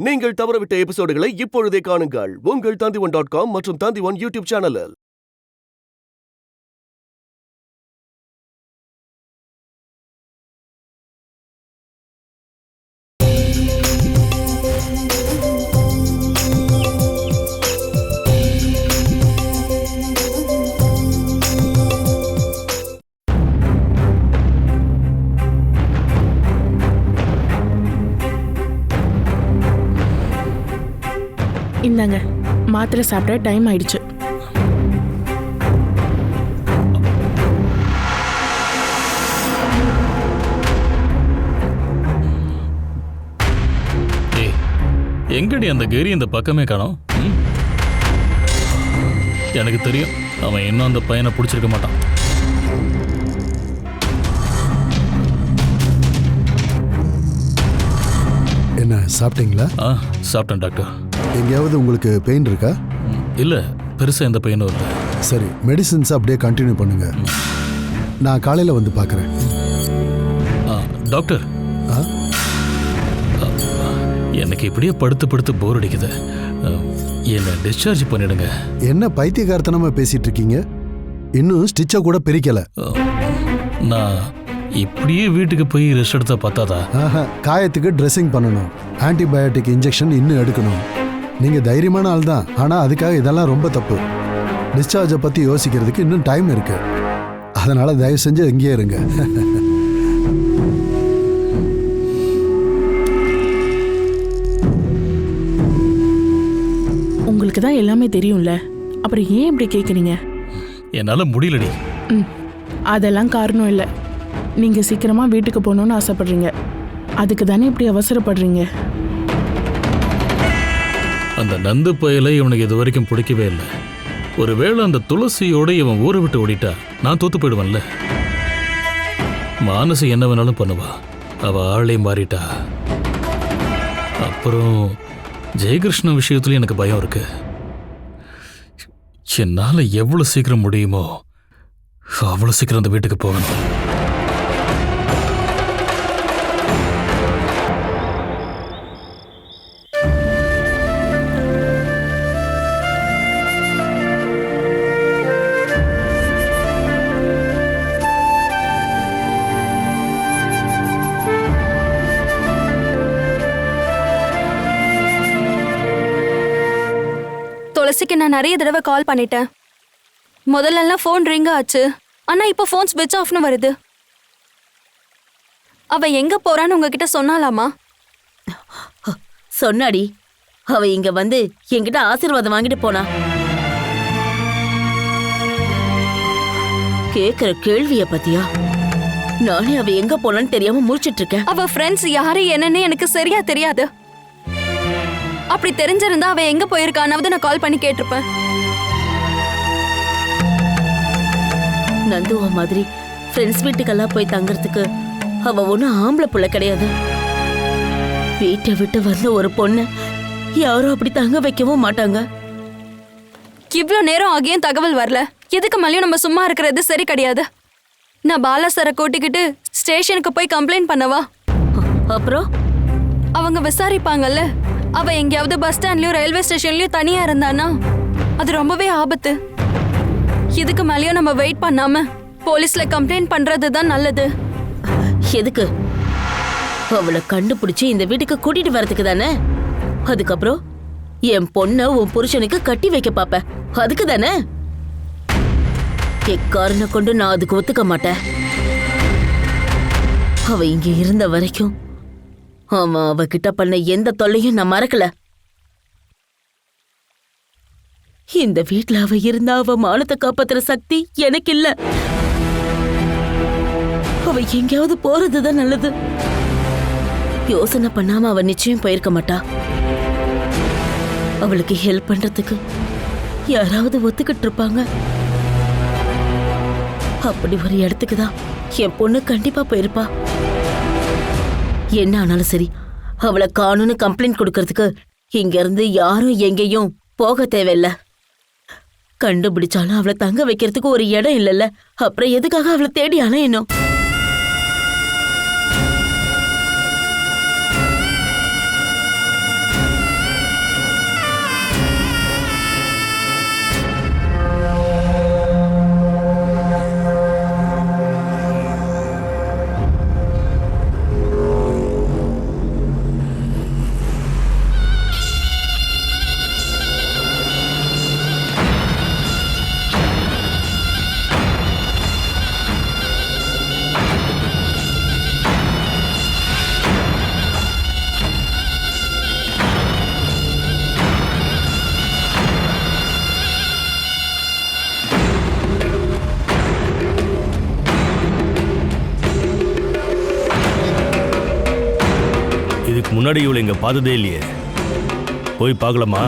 நீங்கள் தவறவிட்ட எபிசோடுகளை இப்பொழுதே காணுங்கள் உங்கள் Tandivan.com மற்றும் Tandivan யூடியூப் சேனலில். இந்தாங்க, மாத்திரை சாப்பிட டைம் ஆயிடுச்சு. எங்கடி அந்த கேரி இந்த பக்கமே காணோம்? எனக்கு தெரியும், அவன் இன்னும் அந்த பையனை பிடிச்சிருக்க மாட்டான். என்ன சாப்பிட்டீங்களா? சாப்பிட்டேன் டாக்டர். எங்கேயாவது உங்களுக்கு பெயின் இருக்கா? இல்லை, பெருசாக எந்த பெயினும் இல்லை. சரி, மெடிசின்ஸ் அப்படியே கண்டினியூ பண்ணுங்க. நான் காலையில் வந்து பார்க்குறேன். டாக்டர், எனக்கு இப்படியே படுத்து படுத்து போர் அடிக்குது. என்னை டிஸ்சார்ஜ் பண்ணிடுங்க. என்ன பைத்தியகாரத்தனமா பேசிட்டு இருக்கீங்க? இன்னும் ஸ்டிச்சை கூட பிரிக்கல. நான் இப்படியே வீட்டுக்கு போய் ரெஸ்ட் எடுத்தா பார்த்தாதா? காயத்துக்கு ட்ரெஸ்ஸிங் பண்ணணும், ஆன்டிபயோட்டிக் இன்ஜெக்ஷன் இன்னும் எடுக்கணும். நீங்க தைரியமான ஆள் தான், ஆனா அதுக்காக இதெல்லாம் ரொம்ப தப்பு. டிஸ்சார்ஜை பத்தி யோசிக்கிறதுக்கு இன்னும் டைம் இருக்கு. அதனால தயவு செஞ்சு எங்கேயே இருங்க. உங்களுக்கு தான் எல்லாமே தெரியும்ல, அப்புறம் ஏன் இப்படி கேட்குறீங்க? என்னால முடியலடி. அதெல்லாம் காரணம் இல்லை. நீங்க சீக்கிரமா வீட்டுக்கு போகணும்னு ஆசைப்படுறீங்க, அதுக்கு தானே இப்படி அவசரப்படுறீங்க. அந்த நந்து பயலை இவனுக்கு இது வரைக்கும் பிடிக்கவே இல்லை. ஒருவேளை அந்த துளசியோட இவன் ஊரை விட்டு ஓடிட்டா நான் தோத்து போயிடுவேன்ல. மானசி என்ன வேணாலும் பண்ணுவா, அவ ஆளே மாறிட்டா. அப்புறம் ஜெயகிருஷ்ணன் விஷயத்துல எனக்கு பயம் இருக்கு. என்னால எவ்வளவு சீக்கிரம் முடியுமோ அவ்வளவு சீக்கிரம் அந்த வீட்டுக்கு போகணும். துளசிக்கு நான் நிறைய தடவை கால் பண்ணிட்டேன். முதல்லலாம் ஃபோன் ரிங் ஆச்சு, ஆனா இப்போ ஃபோன் ஸ்விட்ச் ஆஃப்னு வருது. அவ எங்க போறான்னு உங்ககிட்ட சொன்னாலாமா? சொன்னாடி. அவ இங்க வந்து என்கிட்ட ஆசீர்வாதம் வாங்கிட்டு போனா. கேக்குற கேள்விய பத்தியா? நானே அவ எங்க போனான்னு தெரியாம முடிச்சிட்டு இருக்கேன். அவ ஃப்ரெண்ட்ஸ் யாரு என்னன்னு எனக்கு சரியா தெரியாது. அப்படி தெரிஞ்சிருந்தா அவ எங்க போயிருக்கானாவது நான் கால் பண்ணி கேட்டிருப்பேன். நந்துவ மாதிரி ஃப்ரெண்ட்ஸ் வீட்டுக்கெல்லாம் போய் தங்கறதுக்கு அவ ஒன்னும் ஆம்பளை புள்ள கிடையாது. வீட்டை விட்டு வந்த ஒரு பொண்ணு யாரும் அப்படி தங்க வைக்கவும் மாட்டாங்க. இவ்ளோ நேரம் ஆகியும் தகவல் வரல. எதுக்கு மேலேயும் நம்ம சும்மா இருக்கிறது சரி கிடையாது. நான் பாலா சாரை கூட்டிக்கிட்டு ஸ்டேஷனுக்கு போய் கம்ப்ளைண்ட் பண்ணவா? அப்புறம் அவங்க விசாரிப்பாங்கல்ல. அவ எங்கேயாவது பஸ் ஸ்டாண்ட்லயும் ரயில்வே ஸ்டேஷன்லயும் தனியா இருந்தானா அது ரொம்பவே ஆபத்து. இதுக்கு மேலேயும் நம்ம வெயிட் பண்ணாம போலீஸ்ல கம்ப்ளைண்ட் பண்றதுதான் நல்லது. எதுக்கு? அவளை கண்டுபிடிச்சு இந்த வீட்டுக்கு கூட்டிட்டு வரதுக்கு தானே. அதுக்கப்புறம் என் பொண்ண உன் புருஷனுக்கு கட்டி வைக்க பாப்ப, அதுக்கு தானே. எக்காரணம் கொண்டு நான் அதுக்கு ஒத்துக்க மாட்டேன். அவ இங்க இருந்த வரைக்கும் அவகிட்ட பண்ண எந்த தொல்லையும் நான் மறக்கல. இந்த வீட்டுல அவ இருந்தா அவ மானத்தை காப்பாத்துற சக்தி எனக்கு இல்ல. அவ எங்கேயாவது போறதுதான் நல்லது. யோசனை பண்ணாம அவ நிச்சயம் போயிருக்க மாட்டா. அவளுக்கு ஹெல்ப் பண்றதுக்கு யாராவது ஒத்துக்கிட்டு இருப்பாங்க. அப்படி ஒரு இடத்துக்கு தான் என் பொண்ணு கண்டிப்பா போயிருப்பா. என்ன ஆனாலும் சரி, அவளை காணும்னு கம்ப்ளைண்ட் கொடுக்கறதுக்கு இங்க இருந்து யாரும் எங்கேயும் போக தேவையில்ல. கண்டுபிடிச்சாலும் அவளை தங்க வைக்கிறதுக்கு ஒரு இடம் இல்லைல்ல. அப்புறம் எதுக்காக அவளை தேடி அலையணும்? முன்னாடி இவளை இங்க பார்த்ததே இல்லையே. போய் பார்க்கலாமா?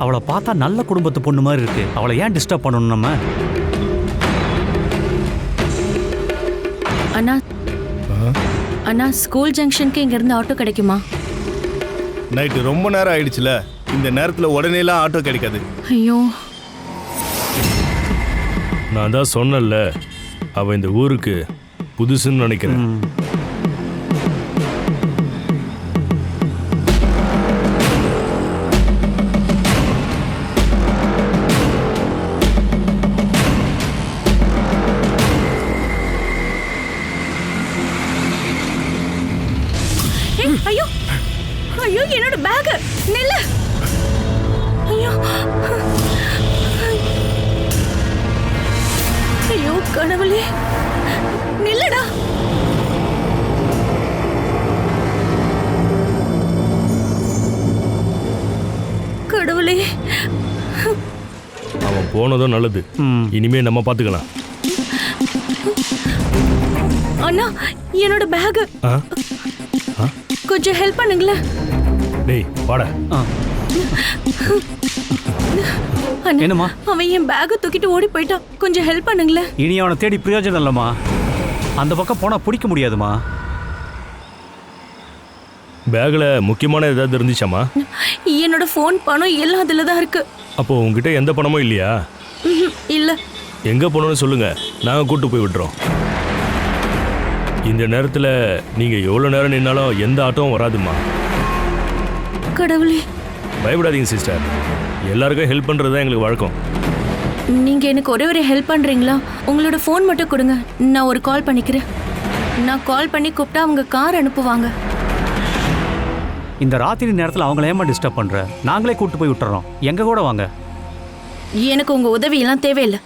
அவளை பார்த்தா நல்ல குடும்பத்து பொண்ணு மாதிரி இருக்கு. அவளை ஏன் டிஸ்டர்ப் பண்ணணும் நம்ம? அண்ணா அண்ணா, ஸ்கூல் ஜங்ஷனுக்கு இங்க இருந்து ஆட்டோ கிடைக்குமா? நைட்டு ரொம்ப நேரம் ஆயிடுச்சுல, இந்த நேரத்துல உடனேலாம் ஆட்டோ கிடைக்காது. ஐயோ, நான் தான் சொன்னல, அவ இந்த ஊருக்கு புதுசுன்னு நினைக்கிறேன். ஐயோ ஐயோ, என்னோட பேக் நில்லு. ஐயோ ஐயோ, கடவுளே, நில்லுடா. கடவுளே, அவன் போனதும் நல்லது. இனிமே நம்ம பாத்துக்கலாம். அண்ணா, என்னோட பேக் கொஞ்சம் ஹெல்ப் பண்ணுங்களேன். டேய் வாடா. என்னம்மா? அவன் என் பேக்கை தூக்கிட்டு ஓடி போயிட்டான். கொஞ்சம் ஹெல்ப் பண்ணுங்களேன். இனி அவனை தேடி பிரயோஜனம் இல்லைம்மா. அந்த பக்கம் போனா பிடிக்க முடியாதுமா. பேக்ல முக்கியமான ஏதாவது இருந்துச்சாமா? என்னோட ஃபோன், பணம் எல்லாம் அதுல தான் இருக்கு. அப்போ உங்ககிட்ட எந்த பணமும் இல்லையா? இல்ல. எங்க போனோம்னு சொல்லுங்க, நாங்க கூட்டு போய் விட்டுறோம். இந்த நேரத்துல நீங்க எவ்வளவு நேரம் நின்னாலும் எந்த ஆட்டோவும் வராதுமா. கடவுளே, பயப்படாதீங்க சிஸ்டர், எல்லாருக்கும் ஹெல்ப் பண்றது தான் எங்களுக்கு வழக்கம். நீங்க எனக்கு ஒரே ஒரு ஹெல்ப் பண்றீங்களா? உங்களோட ஃபோன் மட்டும் கொடுங்க, நான் ஒரு கால் பண்ணிக்கிறேன். நான் கால் பண்ணி கூப்பிட்டா அவங்க கார் அனுப்புவாங்க. இந்த ராத்திரி நேரத்தில் அவங்கள ஏமா டிஸ்டர்ப் பண்ற? நாங்களே கூட்டு போய் விட்டுறோம். எங்க கூட வாங்க. எனக்கு உங்க உதவி எல்லாம் தேவையில்லை.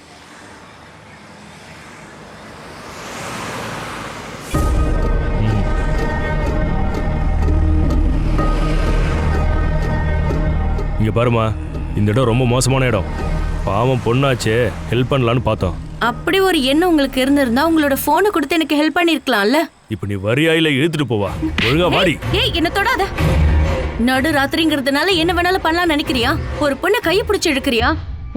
இங்க பாருமா, இந்த இடம் ரொம்ப மோசமான இடம். பாவம் பொண்ணாச்சே, ஹெல்ப் பண்ணலான்னு பார்த்தோம். அப்படி ஒரு எண்ணம் உங்களுக்கு இருந்திருந்தா உங்களோட போனை கொடுத்து எனக்கு ஹெல்ப் பண்ணிருக்கலாம்ல. இப்ப நீ வரியா இல்ல இழுத்துட்டு போவா? ஒழுங்கா வாடி. ஏய், என்ன தொடாத. நடு ராத்திரிங்கிறதுனால என்ன வேணாலும் பண்ணலாம் நினைக்கிறியா? ஒரு பொண்ணை கையை பிடிச்சி இழுக்கிறியா?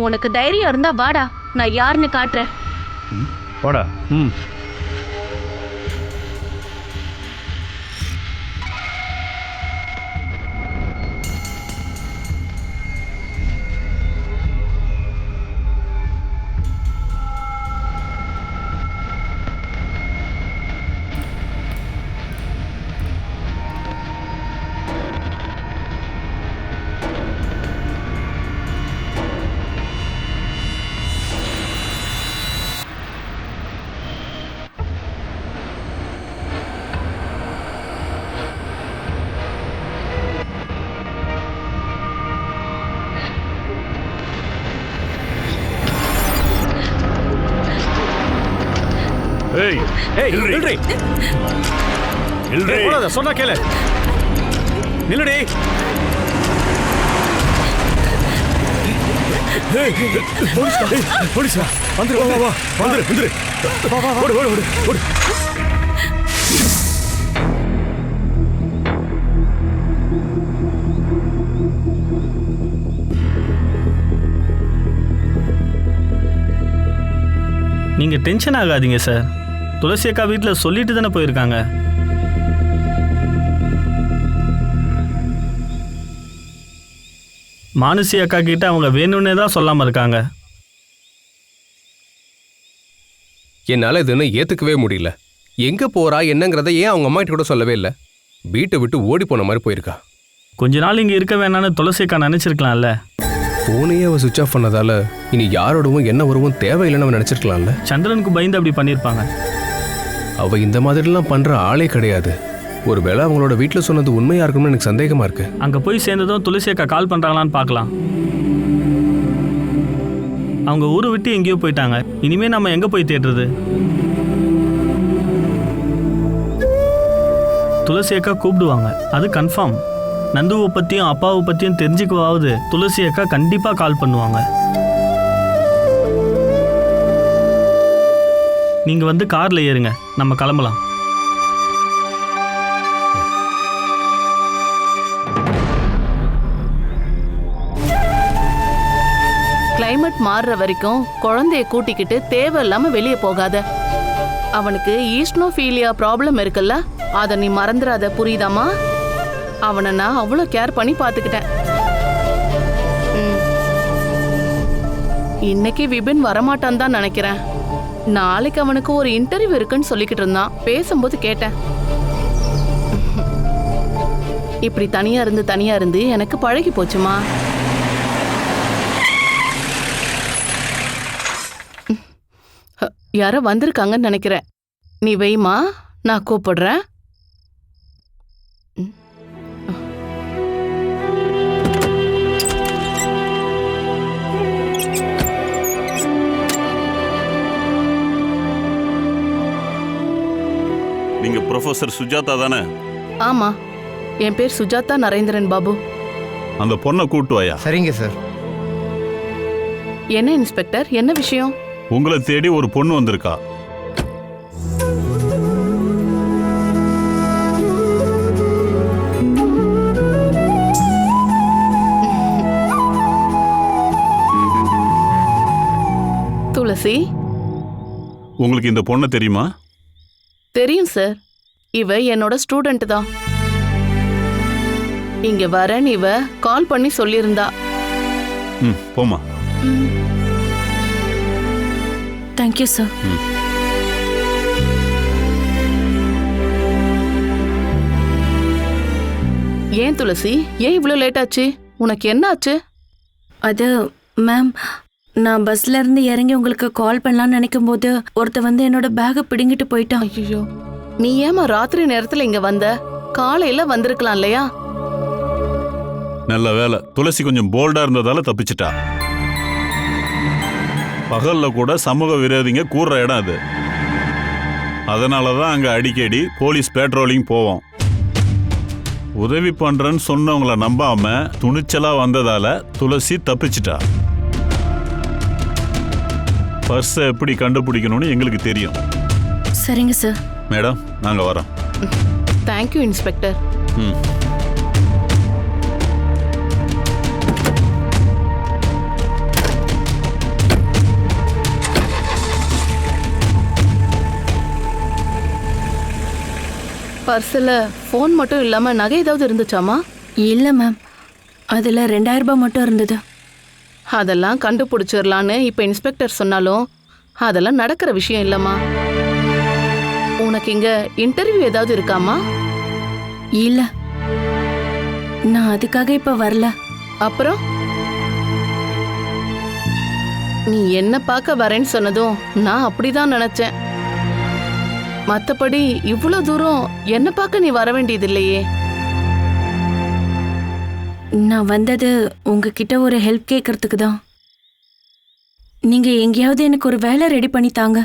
உனக்கு தைரியம் இருந்தா வாடா, நான் யாருன்னு காட்டுறேன். வாடா. ஏய் ஏய், நில்றி. நில்றி. போடாத, சொன்னா கேளு. நில்லுடி. போலீஸ்டா, வந்துரு. வா வா, வந்துரு வந்துரு. ஓடு ஓடு ஓடு ஓடு. நீங்கள் டென்ஷன் ஆகாதீங்க சார். துளசி அக்கா வீட்டில் சொல்லிட்டு தானே போயிருக்காங்க. மானுசி அக்கா கிட்ட அவங்க வேணும்னே தான் சொல்லாமல் இருக்காங்க. என்னால் இது இன்னும் ஏற்றுக்கவே முடியல. எங்கே போகிறா என்னங்கிறத ஏன் அவங்க அம்மா கிட்ட கூட சொல்லவே இல்லை? வீட்டை விட்டு ஓடி போன மாதிரி போயிருக்கா. கொஞ்ச நாள் இங்கே இருக்க வேணான்னு துளசி அக்கா நினச்சிருக்கலாம்ல. ஃபோனையே அவள் சுவிச் ஆஃப் பண்ணதால இனி யாரோடவும் என்ன உறவும் தேவையில்லைன்னு அவன் நினச்சிருக்கலாம்ல. சந்திரனுக்கு பயந்து அப்படி பண்ணியிருப்பாங்க. அவள் இந்த மாதிரிலாம் பண்ணுற ஆளே கிடையாது. ஒருவேளை அவங்களோட வீட்டில் சொன்னது உண்மையாக இருக்கும்னு எனக்கு சந்தேகமாக இருக்கு. அங்கே போய் சேர்ந்ததும் துளசி அக்கா கால் பண்ணுறாங்களான்னு பார்க்கலாம். அவங்க ஊரை விட்டு எங்கேயோ போயிட்டாங்க. இனிமேல் நம்ம எங்கே போய் தேடுறது? துளசி அக்கா கூப்பிடுவாங்க, அது கன்ஃபார்ம். நந்துவை பற்றியும் அப்பாவை பற்றியும் தெரிஞ்சுக்குவாவது துளசி அக்கா கண்டிப்பாக கால் பண்ணுவாங்க. நீங்கள் வந்து காரில் ஏறுங்க, நம்ம கிளம்பலாம். கிளைமேட் மாறுற வரைக்கும் குழந்தைய கூட்டிக்கிட்டு தேவையில்லாம வெளியே போகாத. அவனுக்கு ஈஸ்னோஃபீலியா ப்ராப்ளம் இருக்குல்ல, அதை நீ மறந்துடாத, புரியுதாமா? அவனை நான் அவ்வளோ கேர் பண்ணி பார்த்துக்கிட்டேன். இன்னைக்கு விபின் வரமாட்டான்னு தான் நினைக்கிறேன். நாளைக்கு அவனுக்கு ஒரு இன்டர்வியூ இருக்குன்னு சொல்லிக்கிட்டு இருந்தான். பேசும்போது கேட்டேன். இப்படி தனியா இருந்து எனக்கு பழகி போச்சுமா. யாரோ வந்திருக்காங்கன்னு நினைக்கிறேன். நீ வைமா, நான் கூப்பிடுறேன். நீங்க ப்ரொஃபசர் சுஜாதா தானே? ஆமா, என் பேர் சுஜாதா நரேந்திரன் பாபு. அந்த பொண்ணை கூட்டு வாயா. சரிங்க சார். என்ன இன்ஸ்பெக்டர், என்ன விஷயம்? உங்களை தேடி ஒரு பொண்ணு வந்திருக்கா. துளசி. உங்களுக்கு இந்த பொண்ணை தெரியுமா? தெரியும் சார். இவ என்னோட ஸ்டூடெண்ட் தான். இங்க வரேன் இவ கால் பண்ணி சொல்லியிருந்தா. போமா. Thank you sir. ஏன் துளசி, ஏன் இவ்வளோ லேட் ஆச்சு? உனக்கு என்ன ஆச்சு? அது மேம், நான் பஸ்ல இருந்து இறங்கி உங்களுக்கு கால் பண்ணலாம்னு நினைக்கும் போது ஒருத்த வந்து என்னோட பேக்கை பிடுங்கிட்டு போயிட்டான். ஐயோ, நீ ஏமா ராத்திரி நேரத்துல இங்க வந்த? காலையில வந்திருக்கலாம் இல்லையா? நல்ல வேலை, துளசி கொஞ்சம் போல்டா இருந்ததால தப்பிச்சிட்டா. பகல்ல கூட சமூக விரோதிங்க கூடுற இடம் அது. அதனாலதான் அங்க அடிக்கடி போலீஸ் பேட்ரோலிங் போவோம். உதவி பண்றேன்னு சொன்னவங்கள நம்பாம துணிச்சலா வந்ததால துளசி தப்பிச்சிட்டா. பர்ஸை எப்படி கண்டுபிடிக்கணும்னு எங்களுக்கு தெரியும். சரிங்க சார். மேடம், நாங்க வரோம். Thank you inspector. பர்ஸில் ஃபோன் மட்டும் இல்லாமல் நகை ஏதாவது இருந்துச்சாமா? இல்லை மேம், அதில் 2000 ரூபாய் மட்டும் இருந்தது. அதெல்லாம் கண்டுபிடிச்சிடலான்னு இப்போ இன்ஸ்பெக்டர் சொன்னாலும் அதெல்லாம் நடக்கிற விஷயம் இல்லைம்மா. உனக்கு இங்கே இன்டர்வியூ ஏதாவது இருக்காமா? இல்லை, நான் அதுக்காக இப்போ வரல. அப்புறம் நீ என்ன பார்க்க வரேன்னு சொன்னதும் நான் அப்படிதான் நினைச்சேன். மற்றபடி இவ்வளோ தூரம் என்ன பார்க்க நீ வர வேண்டியது இல்லையே. நான் வந்தது உங்ககிட்ட ஒரு ஹெல்ப் கேட்கறதுக்கு தான். நீங்க எங்கேயாவது எனக்கு ஒரு வேலை ரெடி பண்ணி தாங்க.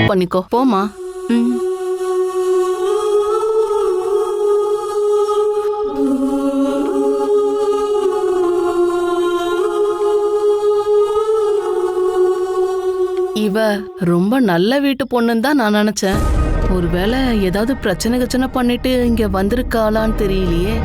பண்ணிக்கோ, போமா. இவ ரொம்ப நல்ல வீட்டு பொண்ணுன்னு தான் நான் நினைச்சேன். ஒருவேளை ஏதாவது பிரச்சனை பண்ணிட்டு இங்க வந்திருக்காளான்னு தெரியலையே.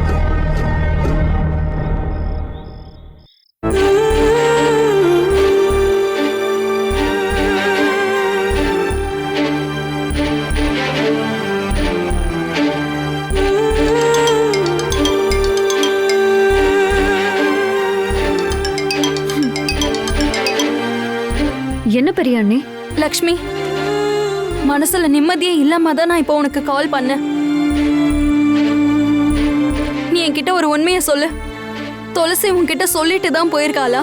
பெரிய அண்ணி? லக்ஷ்மி, மனசுல நிம்மதியே இல்லாம தான் நான் இப்போ உனக்கு கால் பண்ணேன். நீ என்கிட்ட ஒரு உண்மையை சொல்லு. துளசி உன்கிட்ட சொல்லிட்டு தான் போயிருக்காளா?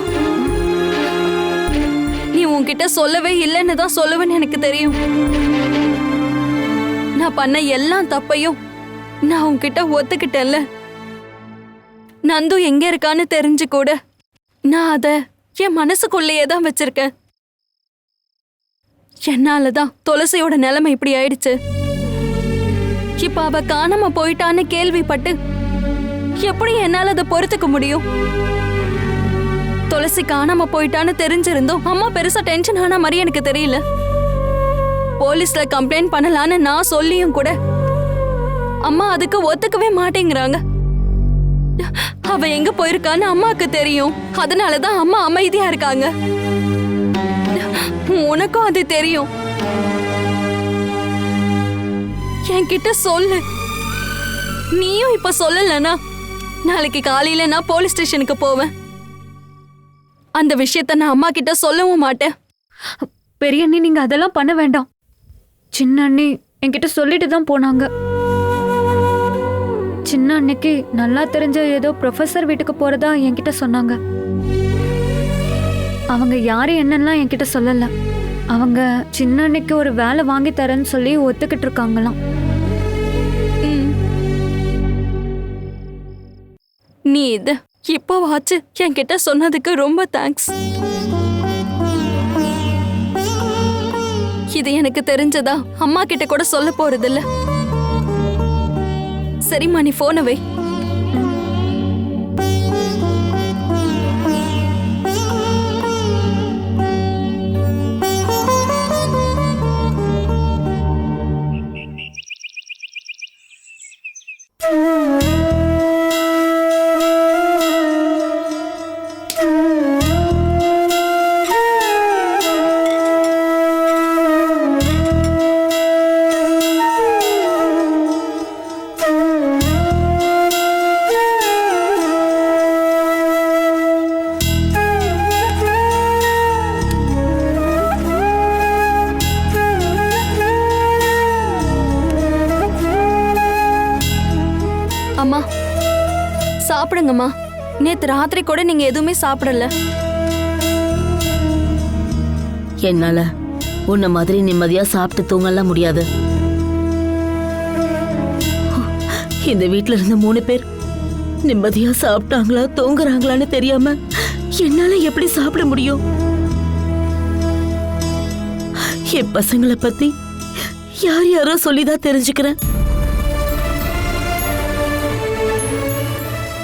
நீ உன்கிட்ட சொல்லவே இல்லைன்னு தான் சொல்லுவேன்னு எனக்கு தெரியும். நான் பண்ண எல்லா தப்பையும் நான் உன்கிட்ட ஒத்துக்கிட்டேன்ல. நந்து எங்க இருக்கான்னு தெரிஞ்சு கூட நான் அத என் மனசுக்குள்ளேயே தான் வச்சிருக்கேன். என்னாலதான் துளசியோட நிலைமை இப்படி ஆயிடுச்சு. இப்ப அவ காணாம போயிட்டான்னு கேள்விப்பட்டு எப்படி என்னால அதை பொறுத்துக்க முடியும்? துளசி காணாம போயிட்டான்னு தெரிஞ்சிருந்தோம் அம்மா பெருசா டென்ஷன் ஆன மாதிரி எனக்கு தெரியல. போலீஸ்ல கம்ப்ளைண்ட் பண்ணலான்னு நான் சொல்லியும் கூட அம்மா அதுக்கு ஒத்துக்கவே மாட்டேங்கிறாங்க. அவ எங்க போயிருக்கான்னு அம்மாக்கு தெரியும். அதனாலதான் அம்மா அமைதியா இருக்காங்க. உனக்கும் அது தெரியும். என்கிட்ட சொல்லு. நீயும் இப்ப சொல்லலனா நாளைக்கு காலையில நான் போலீஸ் ஸ்டேஷனுக்கு போவேன். அந்த விஷயத்த நான் அம்மா கிட்ட சொல்லவும் மாட்டேன். பெரிய அண்ணி, நீங்க அதெல்லாம் பண்ண வேண்டாம். சின்ன அண்ணி என்கிட்ட சொல்லிட்டு தான் போனாங்க. சின்ன அன்னைக்கு நல்லா தெரிஞ்ச ஏதோ ப்ரொஃபஸர் வீட்டுக்கு போறதா என்கிட்ட சொன்னாங்க. அவங்க யாரு என்னெல்லாம் என்கிட்ட சொல்லல. அவங்க சின்ன அன்னைக்கு ஒரு வேலை வாங்கி தரேன்னு சொல்லி ஒத்துக்கிட்டு இருக்காங்களாம். நீ இது இப்போ வாச்சு என்கிட்ட சொன்னதுக்கு ரொம்ப தேங்க்ஸ். இது எனக்கு தெரிஞ்சதா அம்மா கிட்ட கூட சொல்ல போறதில்ல. சரிம்மா, நீ போனை வை. அம்மா சாப்பிடுங்கம்மா. நேத்து ராத்திரி கூட நீங்க எதுவுமே சாப்பிடல. என்னால உன்ன மாதிரி நிம்மதியா சாப்பிட்டு தூங்கலாம் முடியாது. இந்த வீட்ல இருந்த 3 பேர் நிம்மதியா சாப்பிட்டாங்களா தூங்குறாங்களான்னு தெரியாம என்னால எப்படி சாப்பிட முடியும்? என் பசங்களை பத்தி யார் யாரோ சொல்லிதான் தெரிஞ்சுக்கிறேன்.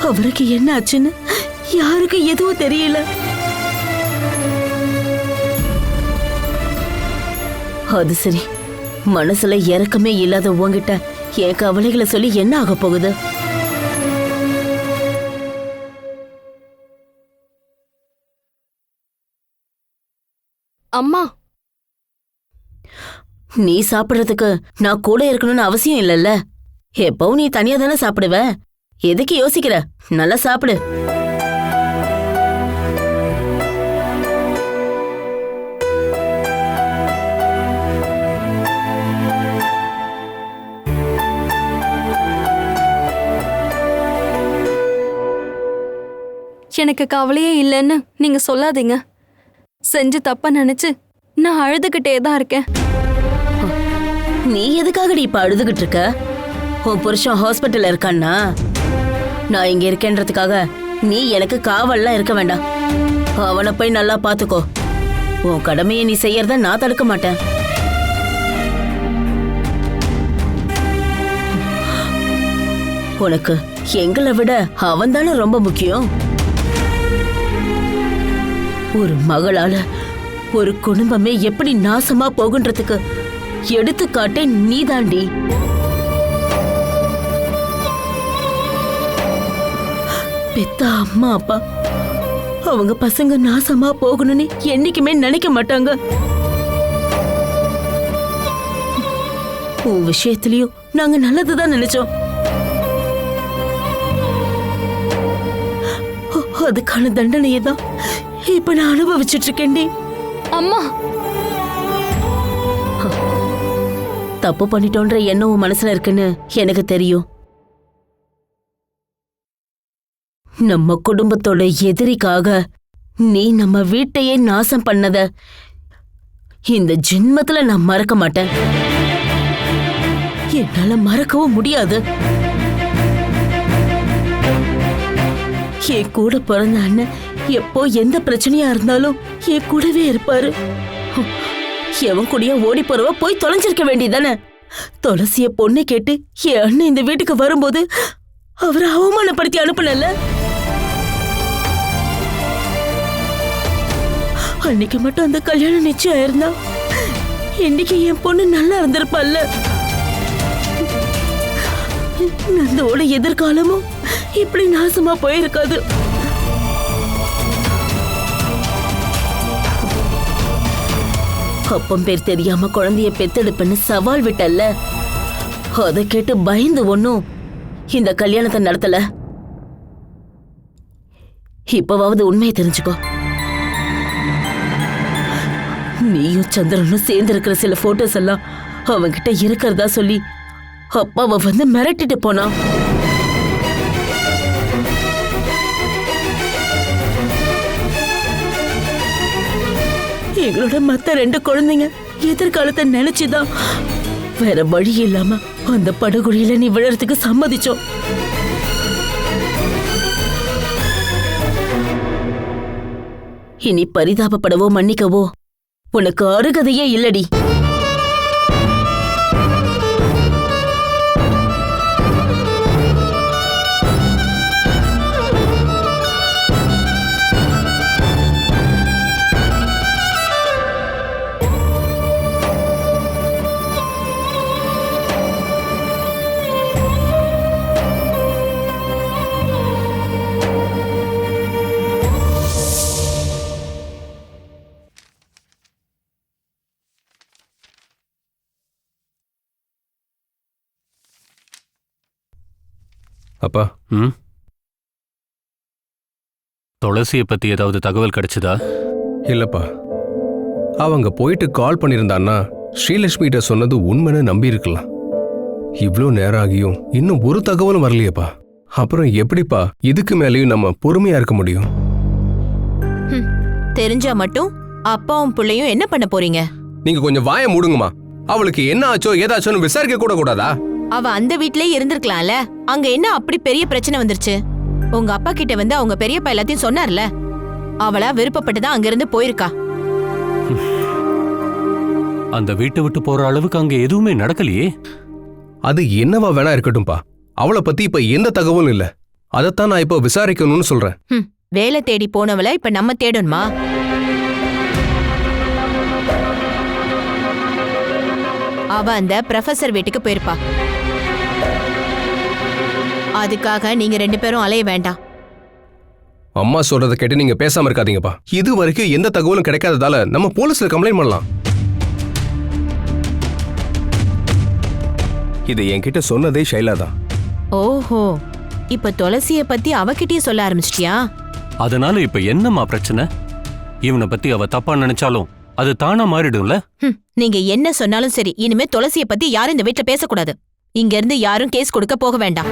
அவருக்கு என்ன ஆச்சுன்னு யாருக்கு எதுவும் தெரியல. அது சரி, மனசுல இறக்கமே இல்லாத உன்கிட்ட என் கவலைகளை சொல்லி என்ன ஆக போகுது? அம்மா, நீ சாப்பிடுறதுக்கு நான் கூட இருக்கணும்னு அவசியம் இல்லைல்ல. எப்பவும் நீ தனியா தானே சாப்பிடுவ. எதுக்கு யோசிக்கிற? நல்லா சாப்பிடு. எனக்கு கவலையே இல்லைன்னு நீங்க சொல்லாதீங்க. செஞ்சு தப்ப நினைச்சு நான் அழுதுகிட்டே தான் இருக்கேன். நீ எதுக்காகடி இப்ப அழுதுகிட்டு இருக்க? உன் புருஷன் ஹாஸ்பிட்டல்ல இருக்கான்னா நான் இங்க இருக்கேன்றதுக்காக நீ எனக்கு காவல்லாம் இருக்க வேண்டாம். அவனை போய் நல்லா பாத்துக்கோ. உன் கடமையை நீ செய்யறத நான் தடுக்க மாட்டேன். உனக்கு எங்களை விட அவன் தானே ரொம்ப முக்கியம். ஒரு மகளால ஒரு குடும்பமே எப்படி நாசமா போகுன்றதுக்கு எடுத்துக்காட்டே நீதாண்டி. பெத்த அம்மா அப்பா அவங்க பசங்க நாசமா போகணும்னு என்னைக்குமே நினைக்க மாட்டாங்க. உன் விஷயத்திலயும் நாங்க நல்லதுதான் நினைச்சோம். அதுக்கான தண்டனையை தான் இப்ப நான் அனுபவிச்சுட்டு இருக்கேன்டி. அம்மா, தப்பு பண்ணிட்டோன்ற எண்ணம் உன் மனசுல இருக்குன்னு எனக்கு தெரியும். நம்ம குடும்பத்தோட எதிரிக்காக நீ நம்ம வீட்டையே நாசம் பண்ணத இந்த ஜென்மத்துல நான் மறக்க மாட்டேன். என்னால மறக்கவும் முடியாது. என் கூட பிறந்த அண்ணன் எப்போ எந்த பிரச்சனையா இருந்தாலும் என் கூடவே இருப்பாரு. எவன் கூடயா ஓடி போறவ போய் தொலைஞ்சிருக்க வேண்டியதானே. துளசிய பொண்ணு கேட்டு என் அண்ணன் இந்த வீட்டுக்கு வரும்போது அவரை அவமானப்படுத்தி அனுப்புனல. அன்னைக்கு மட்டும் அந்த கல்யாணம் நிச்சயம் இருந்தா இன்னைக்கு என் பொண்ணு நல்லா இருந்திருப்பாள்ல. நந்தோட எதிர்காலமும் இப்படி நாசமா போயிருக்காது. அப்பம் பேர் தெரியாம குழந்தைய பெத்தெடுப்பேன்னு சவால் விட்டல்ல. அதை கேட்டு பயந்து ஒன்னும் இந்த கல்யாணத்தை நடத்தல. இப்பவாவது உண்மையை தெரிஞ்சுக்கோ. நீயும் சந்திரனும் சேர்ந்து இருக்கிற சில போட்டோஸ் எல்லாம் அவன்கிட்ட இருக்கிறதா சொல்லி அப்பாவை வந்து மிரட்டிட்டு போனான். எங்களோட மத்த 2 குழந்தைங்க எதிர்காலத்தை நினைச்சுதான் வேற வழி இல்லாம அந்த படுகொலியில நீ விழறதுக்கு சம்மதிச்சோம். இனி பரிதாபப்படவோ மன்னிக்கவோ உனக்கு அருகதையே இல்லடி. அப்பா, துளசியை பத்தி ஏதாவது தகவல் கிடைச்சதா? இல்லப்பா. அவங்க போயிட்டு கால் பண்ணியிருந்தான்னா ஸ்ரீலட்சுமி கிட்ட சொன்னது உண்மைன்னு நம்பி இருக்கலாம். இவ்ளோ நேரம் ஆகியும் இன்னும் ஒரு தகவலும் வரலையேப்பா. அப்புறம் எப்படிப்பா இதுக்கு மேலேயும் நம்ம பொறுமையா இருக்க முடியும்? தெரிஞ்சா மட்டும் அப்பாவும் பிள்ளையும் என்ன பண்ண போறீங்க? நீங்க கொஞ்சம் வாயை மூடுங்கம்மா. அவளுக்கு என்ன ஆச்சோ ஏதாச்சோன்னு விசாரிக்க கூட கூடாதா? அவ அந்த வீட்லயே இருந்திருக்கலாம்ல. அங்க என்ன அப்படி பெரிய பிரச்சனை வந்துருச்சு? உங்க அப்பா கிட்ட வந்து அவங்க பெரியப்பா எல்லாத்தையும் சொன்னார்ல. அவளா விருப்பப்பட்டுதான் அங்க இருந்து போயிருக்கா. அந்த வீட்டை விட்டு போற அளவுக்கு அங்க எதுவுமே நடக்கலையே. அது என்னவா வேணா இருக்கட்டும்பா. அவளை பத்தி இப்ப எந்த தகவலும் இல்ல. அதைத்தான் நான் இப்ப விசாரிக்கணும்னு சொல்றேன். வேலை தேடி போனவள இப்ப நம்ம தேடணுமா? அவ அந்த ப்ரொஃபசர் வீட்டுக்கு போயிருப்பா. அதுக்காக நீங்க 2 பேரும் அலைய வேண்டாம். அம்மா சொல்றதை கேட்டு நீங்க பேசாம இருக்காதீங்கப்பா. இது வரைக்கும் எந்த தகவலும் கிடைக்காததால நம்ம போலீஸ்ல கம்ப்ளைண்ட் பண்ணலாம். இது என்கிட்ட சொன்னதே ஷைலா தான். ஓஹோ, இப்ப துளசிய பத்தி அவகிட்டயே சொல்ல ஆரம்பிச்சிட்டியா? அதனால இப்ப என்னம்மா பிரச்சனை? இவனை பத்தி அவ தப்பா நினைச்சாலும் அது தானா மாறிடும்ல. நீங்க என்ன சொன்னாலும் சரி, இனிமே துளசிய பத்தி யாரும் இந்த வீட்டுல பேசக்கூடாது. இங்க இருந்து யாரும் கேஸ் கொடுக்க போக வேண்டாம்.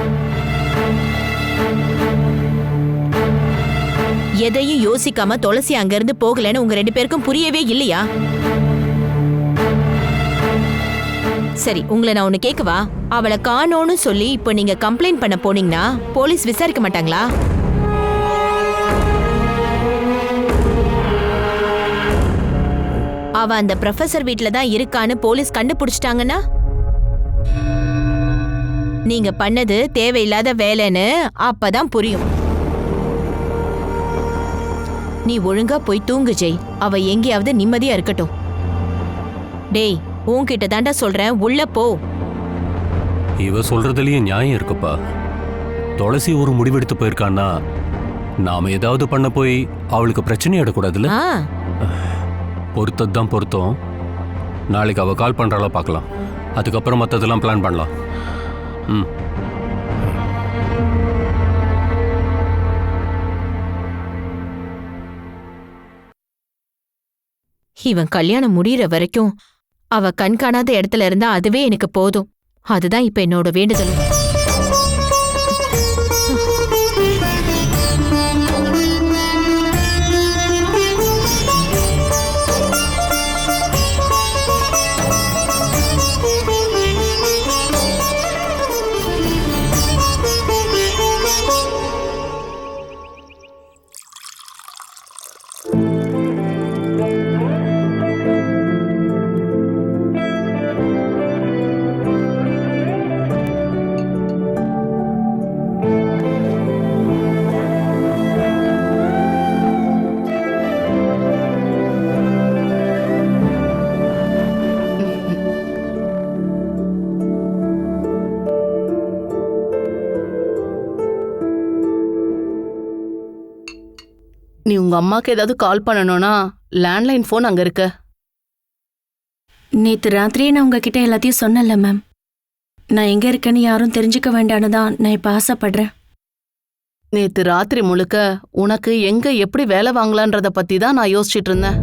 எதையும் யோசிக்காம துளசி அங்க இருந்து போகலன்னு உங்க 2 பேருக்கும் புரியவே இல்லையா? சரி, உங்களை நான் ஒண்ணு கேட்கவா? அவளை காணோன்னு சொல்லி இப்போ நீங்க கம்ப்ளைண்ட் பண்ண போனீங்கன்னா போலீஸ் விசாரிக்க மாட்டாங்களா? அவ அந்த ப்ரொஃபசர் வீட்ல தான் இருக்கான்னு போலீஸ் கண்டுபிடிச்சிட்டாங்கன்னா நீங்க பண்ணது தேவையில்லாத வேலைன்னு அப்பதான் புரியும். நீ ஒழுங்கா போய் தூங்கு ஜெய். அவ எங்கேயாவது நிம்மதியா இருக்கட்டும். டேய், உன்கிட்ட தாண்டா சொல்றேன், உள்ள போ. இவ சொல்றதுலயே நியாயம் இருக்குப்பா. துளசி ஒரு முடிவெடுத்து போயிருக்கான்னா நாம ஏதாவது பண்ண போய் அவளுக்கு பிரச்சனை ஆயிடக்கூடாதுல்ல. பொறுத்ததுதான் பொருத்தம். நாளைக்கு அவ கால் பண்றாளா பார்க்கலாம். அதுக்கப்புறம் மற்றதெல்லாம் பிளான் பண்ணலாம். இவன் கல்யாணம் முடியற வரைக்கும் அவ கண் காணாத இடத்துல இருந்தா அதுவே எனக்கு போதும். அதுதான் இப்ப என்னோட வேண்டுதல். நீ உங்க அம்மாக்கு ஏதாவது கால் பண்ணணும்னா லேண்ட்லைன் ஃபோன் அங்க இருக்கு. நேத்து ராத்திரியே நான் உங்ககிட்ட எல்லாத்தையும் சொன்னல மேம். நான் எங்க இருக்கேன்னு யாரும் தெரிஞ்சுக்க வேண்டான்னு தான் நான் இப்ப ஆசைப்படுறேன். நேத்து ராத்திரி முழுக்க உனக்கு எங்க எப்படி வேலை வாங்கலான்றத பத்தி தான் நான் யோசிச்சுட்டு இருந்தேன்.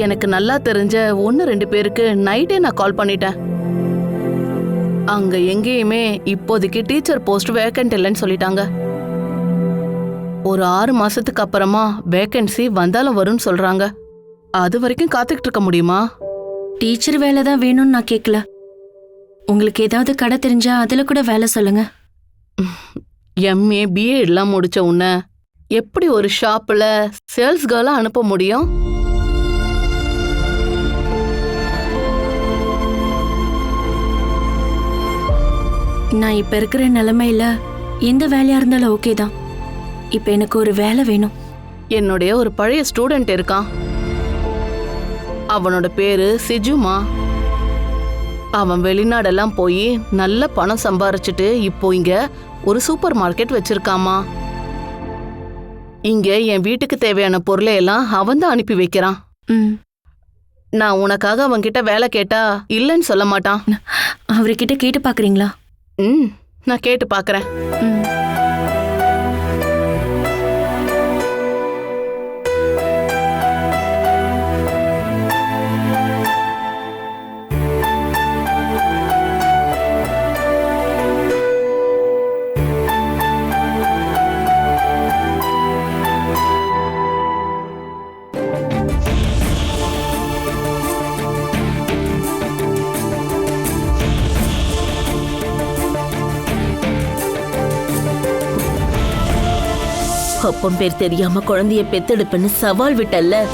எனக்கு நல்லா தெரிஞ்ச 1-2 பேருக்கு நைட்டே நான் கால் பண்ணிட்டேன். அங்க எங்கேயுமே இப்போதைக்கு டீச்சர் போஸ்ட் வேக்கன்ட் இல்லைன்னு சொல்லிட்டாங்க. ஒரு 6 மாசத்துக்கு அப்புறமா வேக்கன்சி வந்தாலும் வரும்னு சொல்றாங்க. அது வரைக்கும் காத்துக்கிட்டு இருக்க முடியுமா? டீச்சர் வேலை தான் வேணும்னு நான் கேட்கல. உங்களுக்கு ஏதாவது கடை தெரிஞ்சா அதுல கூட வேலை சொல்லுங்க. MA BA எல்லாம் முடிச்ச உன்ன எப்படி ஒரு ஷாப்ல சேல்ஸ் கேர்லா அனுப்ப முடியும்? நான் இப்ப இருக்கிற நிலைமையில எந்த வேலையா இருந்தாலும் ஓகே தான். இப்ப எனக்கு ஒரு வேலை வேணும். என்னுடைய ஒரு பழைய ஸ்டூடெண்ட் இருக்கான். அவனோட பேரு சிஜுமா. அவன் வெளிநாடெல்லாம் போய் நல்ல பணம் சம்பாரிச்சுட்டு இப்போ இங்க ஒரு சூப்பர் மார்க்கெட் வச்சிருக்காமா. இங்க என் வீட்டுக்கு தேவையான பொருளை எல்லாம் அவன் தான் அனுப்பி வைக்கிறான். நான் உனக்காக அவன்கிட்ட வேலை கேட்டா இல்லைன்னு சொல்ல மாட்டான். அவர்கிட்ட கேட்டு பாக்குறீங்களா? நான் கேட்டு பாக்குறேன். அப்பம் பேர் தெரியாம குழந்தைய பெத்தெடுப்புன்னு சவால் விட்டல்ல.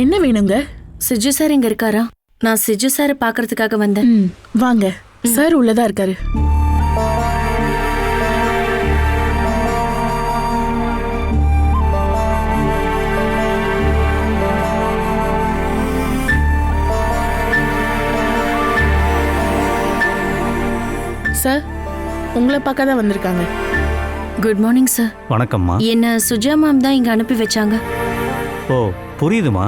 என்ன வேணுங்க? சிஜு சார் இங்க இருக்காரா? நான் சிஜு சாரை பார்க்கறதுக்காக வந்தேன். வாங்க, சார் உள்ளதா இருக்காரு. சார், உங்களை பார்க்க தான் வந்திருக்காங்க. Good morning sir. வணக்கம்மா. என்ன சுஜா மேம் தான் இங்க அனுப்பி வச்சாங்க. ஓ, புரியுதுமா.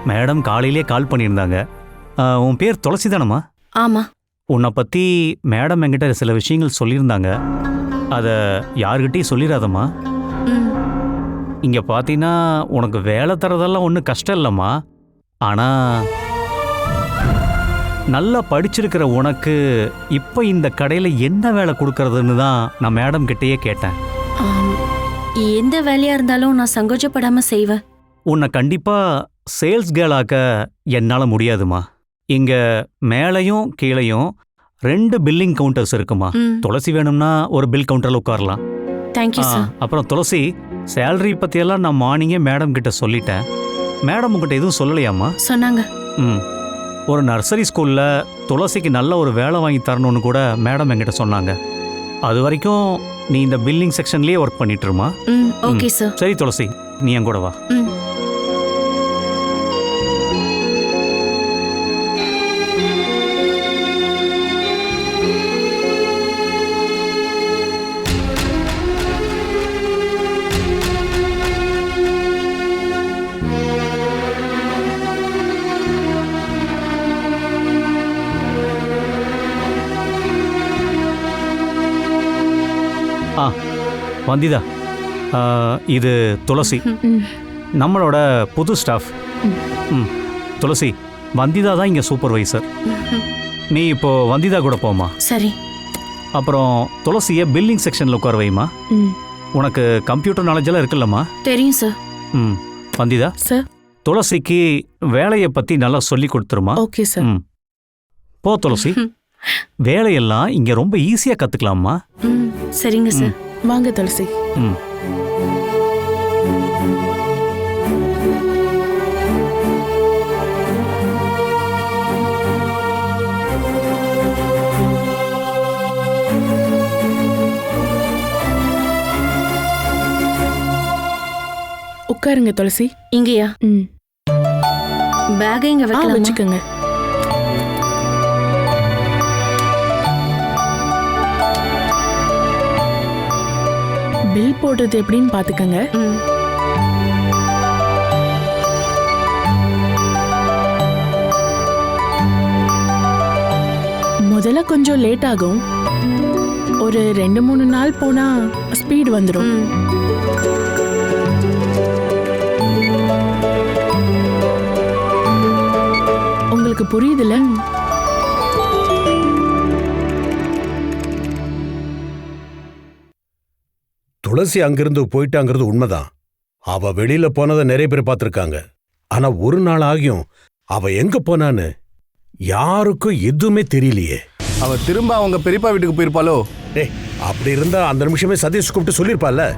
மேடம் காலையிலே கால் பண்ணியிருந்தாங்க. உன் பேர் துளசி தானம்மா? ஆமா. உன்னை பற்றி மேடம் என்கிட்ட சில விஷயங்கள் சொல்லியிருந்தாங்க. அதை யாருக்கிட்டையும் சொல்லிடாதம்மா. இங்கே பார்த்தீங்கன்னா உனக்கு வேலை தரதெல்லாம் ஒன்றும் கஷ்டம் இல்லைம்மா. ஆனால் நல்லா படிச்சிருக்கிற உனக்கு இப்போ இந்த கடையில் என்ன வேலை கொடுக்கறதுன்னு தான் நான் மேடம் கிட்டேயே கேட்டேன். எந்த வேலையா இருந்தாலும் நான் சங்கோஜப்படாம செய்வேன். உன்னை கண்டிப்பாக சேல்ஸ் கேர்ளாக்க என்னால் முடியாதுமா. இங்கே மேலையும் கீழையும் 2 பில்லிங் கவுண்டர்ஸ் இருக்குமா. துளசி வேணும்னா ஒரு பில் கவுண்டரில் உட்காரலாம். Thank you sir. அப்புறம் துளசி, சேலரி பற்றியெல்லாம் நான் மார்னிங்கே மேடம் கிட்ட சொல்லிட்டேன். மேடம் உங்ககிட்ட எதுவும் சொல்லலையாம்மா? சொன்னாங்க. ஒரு நர்சரி ஸ்கூலில் துளசிக்கு நல்ல ஒரு வேலை வாங்கி தரணும்னு கூட மேடம் என்கிட்ட சொன்னாங்க. அது வரைக்கும் நீ இந்த பில்லிங் செக்ஷன்லேயே ஒர்க் பண்ணிட்டுருமா? Okay sir. சரி துளசி, நீ என் கூட வா. வந்திதா, இது துளசி, நம்மளோட புது ஸ்டாஃப். துளசி, வந்திதா தான் இங்கே சூப்பர்வைசர். நீ இப்போ வந்திதா கூட போமா. சரி. அப்புறம் துளசியை பில்லிங் செக்ஷனில் உட்கார வைமா. உனக்கு கம்ப்யூட்டர் நாலேஜ் எல்லாம் இருக்குல்லம்மா? தெரியும் சார். வந்திதா சார், துளசிக்கு வேலையை பற்றி நல்லா சொல்லி கொடுத்துருமா. Okay sir. போ துளசி, வேலையெல்லாம் இங்கே ரொம்ப ஈஸியாக கற்றுக்கலாமா. சரிங்க சார். வாங்க துளசி. உட்காருங்க துளசி. இங்கயா? பேக் இங்க வைக்கலாம். வச்சுக்கோங்க. பில் போடுறது எப்படின்னு பாத்துக்கங்க. முதல்ல கொஞ்சம் லேட் ஆகும். ஒரு 2-3 நாள் போனா ஸ்பீட் வந்துடும். உங்களுக்கு புரியுதுல? துளசி அங்கிருந்து போயிட்டாங்கிறது உண்மைதான். அவ வெளியில போனதை நிறைய பேர் பார்த்திருக்காங்க. ஆனா ஒரு நாள் ஆகியும் அவ எங்க போனான்னு யாருக்கும் எதுவுமே தெரியலையே. அவ திரும்ப அவங்க பெரியப்பா வீட்டுக்கு போயிருப்பாளோ? டேய், அப்படி இருந்தா அந்த நிமிஷமே சதீஷ் கூப்பிட்டு சொல்லிருப்பால.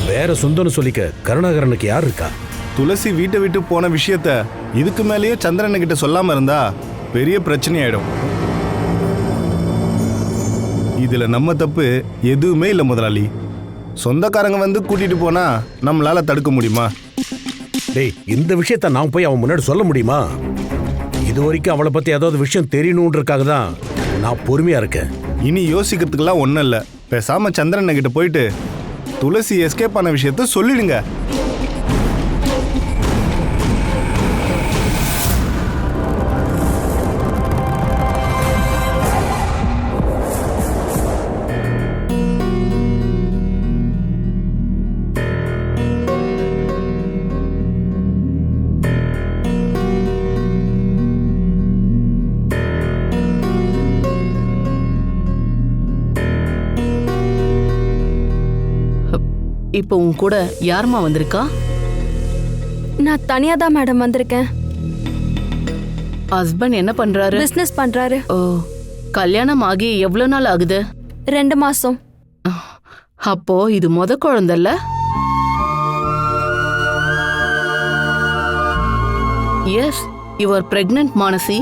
வேற சொந்தம்னு சொல்லிக்க கருணாகரனுக்கு யார் இருக்கா? துளசி வீட்டை விட்டு போன விஷயத்த இதுக்கு மேலேயே சந்திரன் கிட்ட சொல்லாம இருந்தா பெரிய பிரச்சனை ஆயிடும். இதுல நம்ம தப்பு எதுவுமே இல்லை முதலாளி. சொந்தக்காரங்க வந்து கூட்டிட்டு போனா நம்மளால தடுக்க முடியுமா? டேய், இந்த விஷயத்த நான் போய் அவன் முன்னாடி சொல்ல முடியுமா? இது வரைக்கும் அவளை பத்தி ஏதாவது விஷயம் தெரியணுன்றதுக்காக தான் நான் பொறுமையா இருக்கேன். இனி யோசிக்கிறதுக்கெல்லாம் ஒன்றும் இல்லை. பேசாம சந்திரன் கிட்ட போயிட்டு துளசி எஸ்கேப் ஆன விஷயத்த சொல்லிடுங்க. இப்போ உன் கூட யாருமா வந்திருக்கா? நான் தனியா தான் மேடம் வந்திருக்கேன். ஹஸ்பண்ட் என்ன பண்றாரு? பிசினஸ் பண்றாரு. ஓ, கல்யாணம் ஆகி எவ்வளவு நாள் ஆகுது? 2 மாசம். அப்போ இது முத குழந்தைல்ல? Yes, you are pregnant Manasi.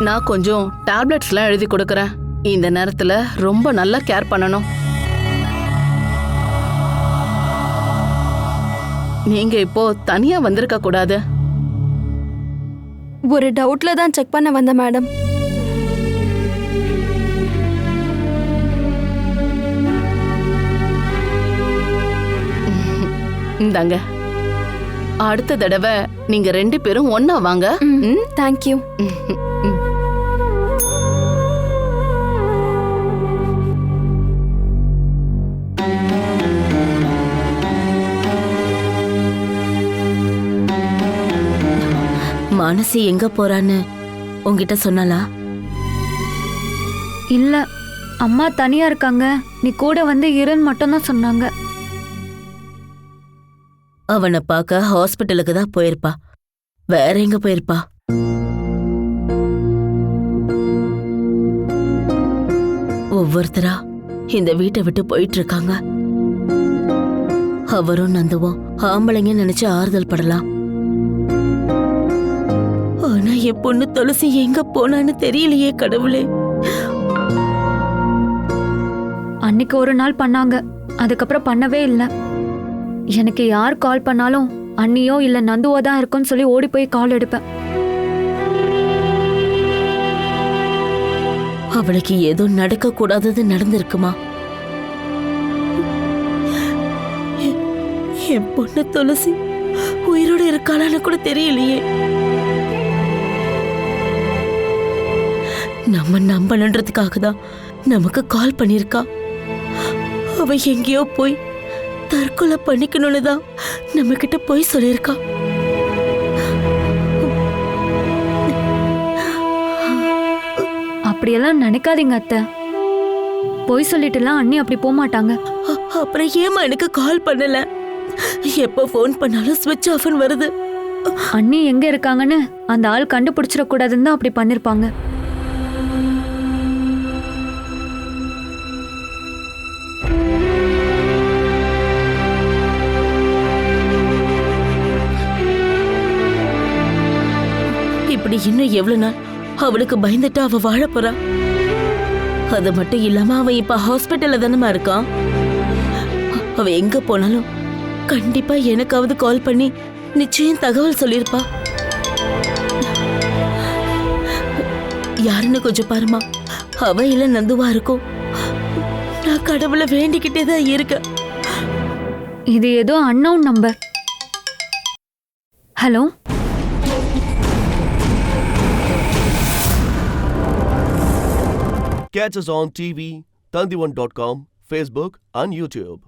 நான் கொஞ்சம் டேப்லெட்ஸ்லாம் எழுதி கொடுக்கறேன். இந்த நேரத்துல ரொம்ப நல்லா கேர் பண்ணணும். நீங்க இப்போ தனியா வந்திருக்க கூடாது. ஒரு டவுட்ல தான் செக் பண்ண வந்தேன் மேடம். இந்தாங்க. அடுத்த தடவை நீங்க 2 பேரும் ஒண்ணா வாங்க. தேங்க்யூ. மானசி எங்க போறான்னு உங்ககிட்ட சொன்னாலா? இல்ல, அம்மா தனியா இருக்காங்க, நீ கூட வந்து இருன்னு மட்டும் தான் சொன்னாங்க. அவனை பார்க்க ஹாஸ்பிட்டலுக்கு தான் போயிருப்பா. வேற எங்க போயிருப்பா? ஒவ்வொருத்தரா இந்த வீட்டை விட்டு போயிட்டு இருக்காங்க. அவரும் நந்துவும் ஆம்பளைங்க நினைச்சு ஆறுதல் படலாம். ஆனா என் பொண்ணு துளசி எங்க போனான்னு தெரியலையே கடவுளே. அன்னைக்கு ஒரு நாள் பண்ணாங்க, அதுக்கப்புறம் பண்ணவே இல்லை. எனக்கு யார் கால் பண்ணாலும் அண்ணியோ இல்ல நந்துவோ தான் இருக்குன்னு சொல்லி ஓடி போய் கால் எடுப்பேன். அவளுக்கு ஏதோ நடக்க கூடாதது நடந்திருக்குமா? என் பொண்ணு துளசி உயிரோட இருக்காளான்னு கூட தெரியலையே. நம்ம நம்பணுன்றதுக்காக தான் நமக்கு கால் பண்ணிருக்கா. அவ எங்கேயோ போய் தற்கொலை பண்ணிக்கணும்னு தான் நம்ம கிட்ட போய் சொல்லியிருக்கா. அப்படியெல்லாம் நினைக்காதீங்க அத்தை. போய் சொல்லிட்டுலாம் அண்ணி அப்படி போக மாட்டாங்க. அப்புறம் ஏமா எனக்கு கால் பண்ணல? எப்போ ஃபோன் பண்ணாலும் ஸ்விட்ச் ஆஃப்னு வருது. அண்ணி எங்க இருக்காங்கன்னு அந்த ஆள் கண்டுபிடிச்சிடக்கூடாதுன்னு தான் அப்படி பண்ணிருப்பாங்க. இப்படி இன்னும் எவ்வளவு நாள் அவளுக்கு பயந்துட்டு அவ வாழ போறா? அது மட்டும் இல்லாம அவன் இப்ப ஹாஸ்பிட்டல்ல தானமா இருக்கான். அவ எங்க போனாலும் கண்டிப்பா எனக்காவது கால் பண்ணி நிச்சயம் தகவல் சொல்லிருப்பா. யாருன்னு கொஞ்சம் பாருமா. அவ இல்ல நந்துவா இருக்கும். நான் கடவுளை வேண்டிக்கிட்டே தான் இருக்கேன். இது ஏதோ unknown number. Hello, Catch us on TV, Tandivan.com, Facebook and YouTube.